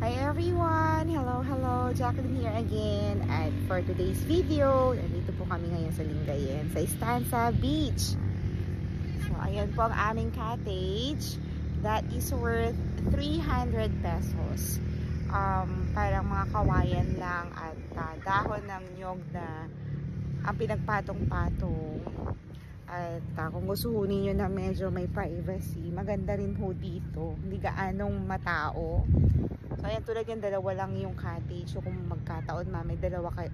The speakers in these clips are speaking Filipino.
Hi everyone! Hello! Jacqueline here again. And for today's video, nandito po kami ngayon sa Lingayen, sa Estancia Beach. So, ayan po ang aming cottage. That is worth 300 pesos. Parang mga kawayan lang at dahon ng nyog na ang pinagpatong-patong. At kung gusto ho ninyo na medyo may privacy, maganda rin ho dito. Hindi gaanong matao. So, ayan, tulad yung dalawa lang yung cottage. So, kung magkataon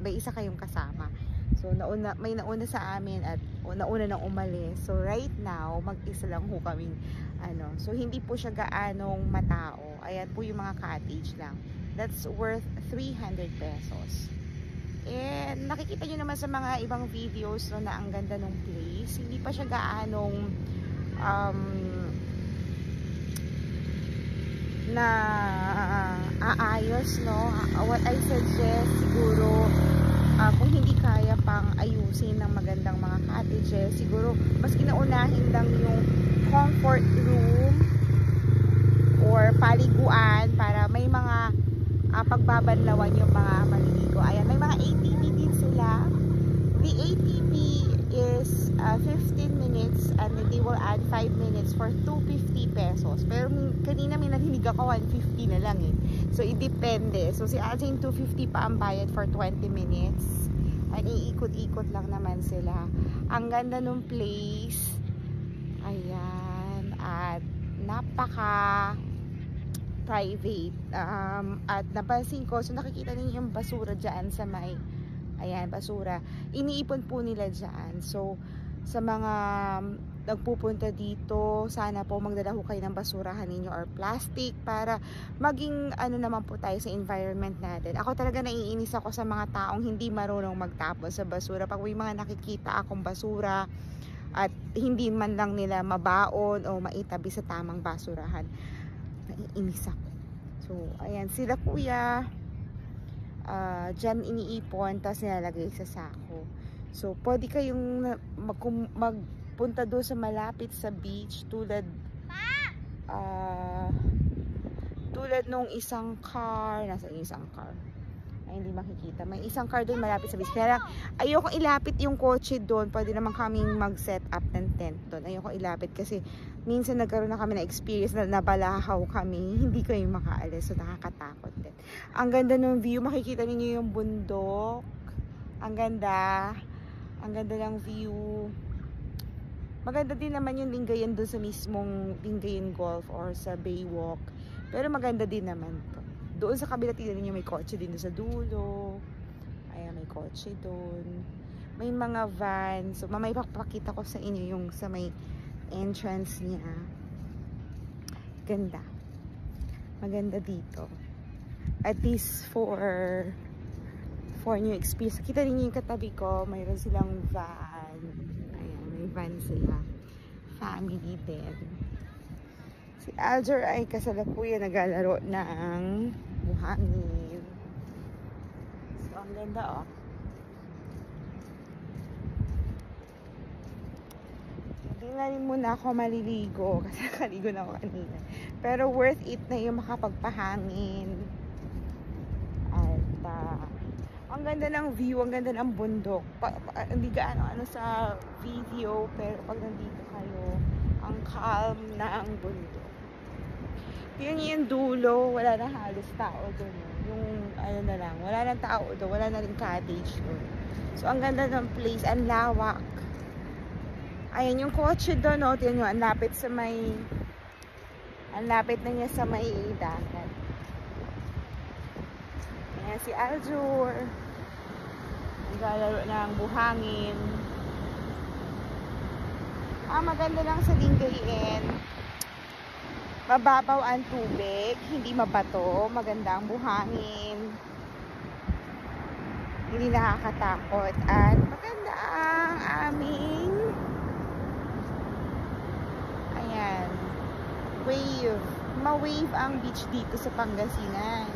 may isa kayong kasama. So, may nauna sa amin at nauna nang umalis. So, right now, mag-isa lang ho kaming So, hindi po siya gaanong matao. Ayan po yung mga cottage lang. That's worth 300 pesos. And nakikita nyo naman sa mga ibang videos na ang ganda ng place. Hindi pa siya gaanong na aayos, no? What I suggest siguro, kung hindi kaya pang ayusin ng magandang mga cottages, siguro mas kinaunahin lang yung comfort room or paliguan para may mga pagbabanlawan yung mga maliligo. Ayan, may mga ATV din sila. The ATV is 15 minutes and they will add 5 minutes for 250 pesos. Pero kanina may narinig ako 150 na lang eh. So, idepende. So, si Ajay 250 pa ang bayad for 20 minutes. Ay, iikot-ikot lang naman sila. Ang ganda nung place. Ayan. At napaka private. At napansin ko, so nakikita niyo yung basura dyan sa may, ayan, basura. Iniipon po nila dyan. So, sa mga nagpupunta dito, sana po magdala ho kayo ng basurahan ninyo or plastic para maging naman po tayo sa environment natin. Ako talaga naiinis ako sa mga taong hindi marunong magtapon sa basura. Pag may mga nakikita akong basura at hindi man lang nila mabaon o maitabi sa tamang basurahan, naiinis ako. So, ayan, sila kuya dyan iniipon tapos nilalagay sa sako. So, pwede kayong magpunta doon sa malapit sa beach tulad nung isang car. Nasa isang car? Ay, hindi makikita. May isang car doon malapit sa beach. Kaya ayoko ilapit yung kotse doon. Pwede naman kaming mag-set up ng tent doon. Ayoko ilapit kasi minsan nagkaroon na kami na experience na nabalahaw kami. Hindi kayo makaalis. So, nakakatakot din. Ang ganda ng view. Makikita niyo yung bundok. Ang ganda. Ang ganda ng view. Maganda din naman yung Lingayen doon sa mismong Lingayen Golf or sa Baywalk. Pero maganda din naman to. Doon sa kabila, tignan niyo may kotse din doon sa dulo. Ayan, may kotse doon. May mga van. So, mamay papakita ko sa inyo yung sa may entrance niya. Ganda. Maganda dito. At least for new experience. Kita rin yung katabi ko. Mayroon silang van. Ayan, may van sila. Family din. Si Alger ay kasalukuyan naglalaro ng buhangin. So, ang ganda, oh. Hindi na rin muna ako maliligo kasi nakaligo na ako kanina. Pero worth it na yung makapagpahangin. At ang ganda ng view, ang ganda ng bundok. Hindi gaano sa video, pero pag nandito kayo, ang calm na ang bundok. Tingnan niyo yung dulo, wala na halos tao doon. Yung na lang, wala nang tao doon, wala na rin cottage doon. So, ang ganda ng place, ang lawak. Ayan yung kotse doon, no? Tingnan nyo, ang lapit na niya sa may dagat. Ayan si Aljur. Naglalaro ng buhangin. Maganda lang sa Lingayen. Mababaw ang tubig, hindi mabato, maganda ang buhangin. Hindi nakakatakot at maganda ang aming wave. Ma-wave ang beach dito sa Pangasinan.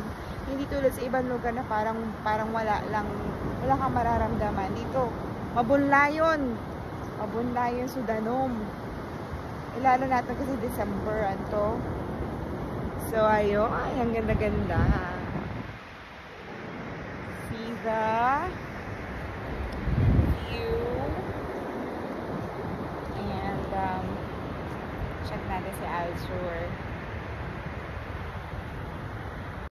Hindi tulad sa ibang lugar na parang wala kang mararamdaman. Dito, mabunlayon Sudanom. Lalo natin kasi December, So, ayun. Ang ganda-ganda. See the view. And, check natin si Alzur.